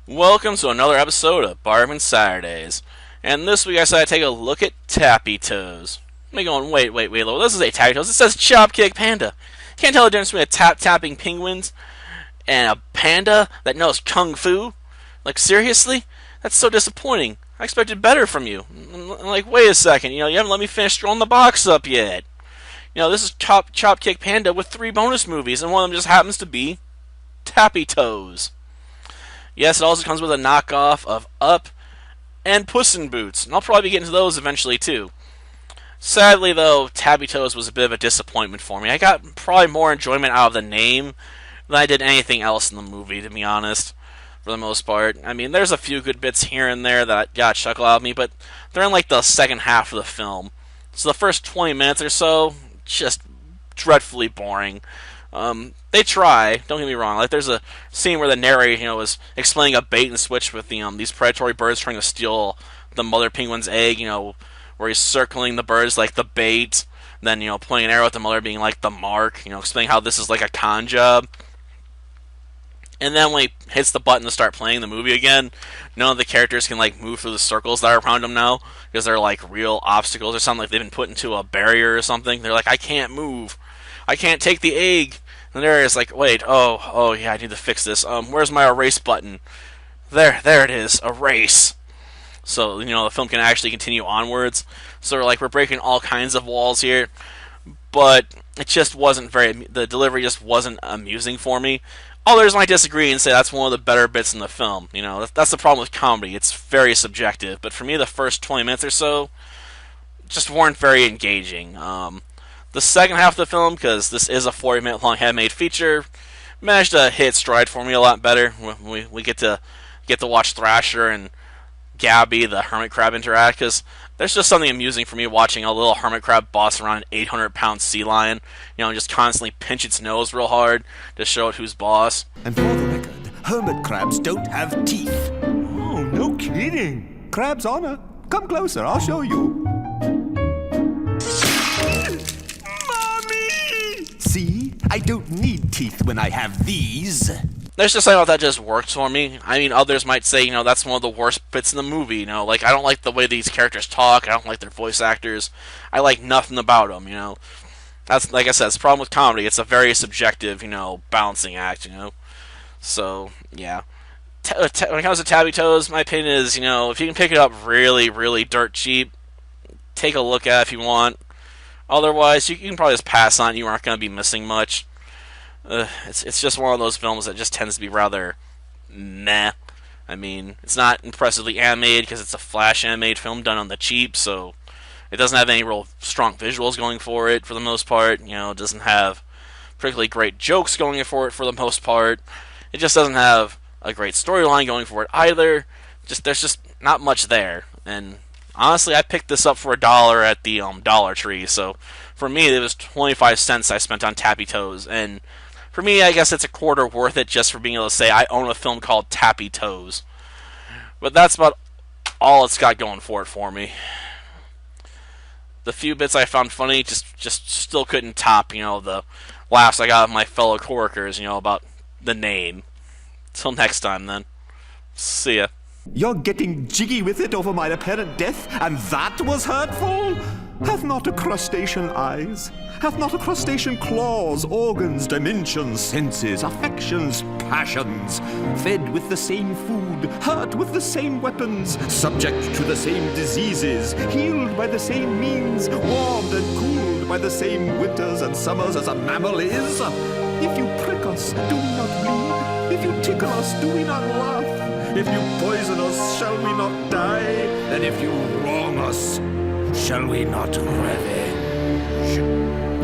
Welcome to another episode of Barman Saturdays. And this week I decided to take a look at Tappy Toes. Me going, wait, Lord, this is a Tappy Toes. It says Chop Kick Panda. Can't tell the difference between a tapping penguins and a panda that knows Kung Fu? Like, seriously? That's so disappointing. I expected better from you. Like, wait a second, you haven't let me finish throwing the box up yet. This is Chop Kick Panda with 3 bonus movies, and one of them just happens to be Tappy Toes. Yes, it also comes with a knockoff of Up and Puss in Boots, and I'll probably be getting to those eventually too. Sadly, though, Tappy Toes was a bit of a disappointment for me. I got probably more enjoyment out of the name than I did anything else in the movie, to be honest, for the most part. I mean, there's a few good bits here and there that got a chuckle out of me, but they're in like the second half of the film. So the first 20 minutes or so, just dreadfully boring. They try, don't get me wrong. Like, there's a scene where the narrator, was explaining a bait and switch with these predatory birds trying to steal the mother penguin's egg, where he's circling the birds like the bait, then, pointing an arrow at the mother being like the mark, explaining how this is like a con job. And then when he hits the button to start playing the movie again, none of the characters can like move through the circles that are around them now, because they're like real obstacles or something, like they've been put into a barrier or something. They're like, I can't move. I can't take the egg. And there is like, wait, oh yeah, I need to fix this. Where's my erase button? There it is, erase. So, the film can actually continue onwards. So we're breaking all kinds of walls here, but it just wasn't the delivery just wasn't amusing for me. Others might disagree and say that's one of the better bits in the film. That's the problem with comedy. It's very subjective. But for me, the first 20 minutes or so just weren't very engaging. The second half of the film, because this is a 40-minute long handmade feature, managed to hit stride for me a lot better. We get to watch Thrasher and Gabby, the hermit crab, interact, because there's just something amusing for me watching a little hermit crab boss around an 800-pound sea lion, just constantly pinch its nose real hard to show it who's boss. And for the record, hermit crabs don't have teeth. Oh, no kidding. Crab's honor. Come closer, I'll show you. See? I don't need teeth when I have these. There's just something about that just works for me. I mean, others might say, that's one of the worst bits in the movie, Like, I don't like the way these characters talk. I don't like their voice actors. I like nothing about them, That's, like I said, it's the problem with comedy. It's a very subjective, balancing act, So, yeah. When it comes to Tappy Toes, my opinion is, if you can pick it up really, really dirt cheap, take a look at it if you want. Otherwise, you can probably just pass on. You aren't going to be missing much. It's just one of those films that just tends to be rather meh. I mean, it's not impressively animated because it's a Flash animated film done on the cheap, so it doesn't have any real strong visuals going for it for the most part. It doesn't have particularly great jokes going for it for the most part. It just doesn't have a great storyline going for it either. There's just not much there, and honestly, I picked this up for $1 at the Dollar Tree, so for me, it was 25 cents I spent on Tappy Toes, and for me, I guess it's a quarter worth it just for being able to say I own a film called Tappy Toes. But that's about all it's got going for it for me. The few bits I found funny just still couldn't top, the laughs I got of my fellow coworkers, about the name. Till next time, then. See ya. You're getting jiggy with it over my apparent death, and that was hurtful? Hath not a crustacean eyes? Hath not a crustacean claws, organs, dimensions, senses, affections, passions? Fed with the same food, hurt with the same weapons, subject to the same diseases, healed by the same means, warmed and cooled by the same winters and summers as a mammal is? If you prick us, do we not bleed? If you tickle us, do we not laugh? If you poison us, shall we not die? And if you wrong us, shall we not revenge?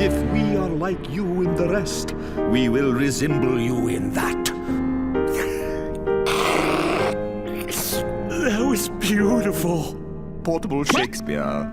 If we are like you in the rest, we will resemble you in that. That was beautiful. Portable Shakespeare.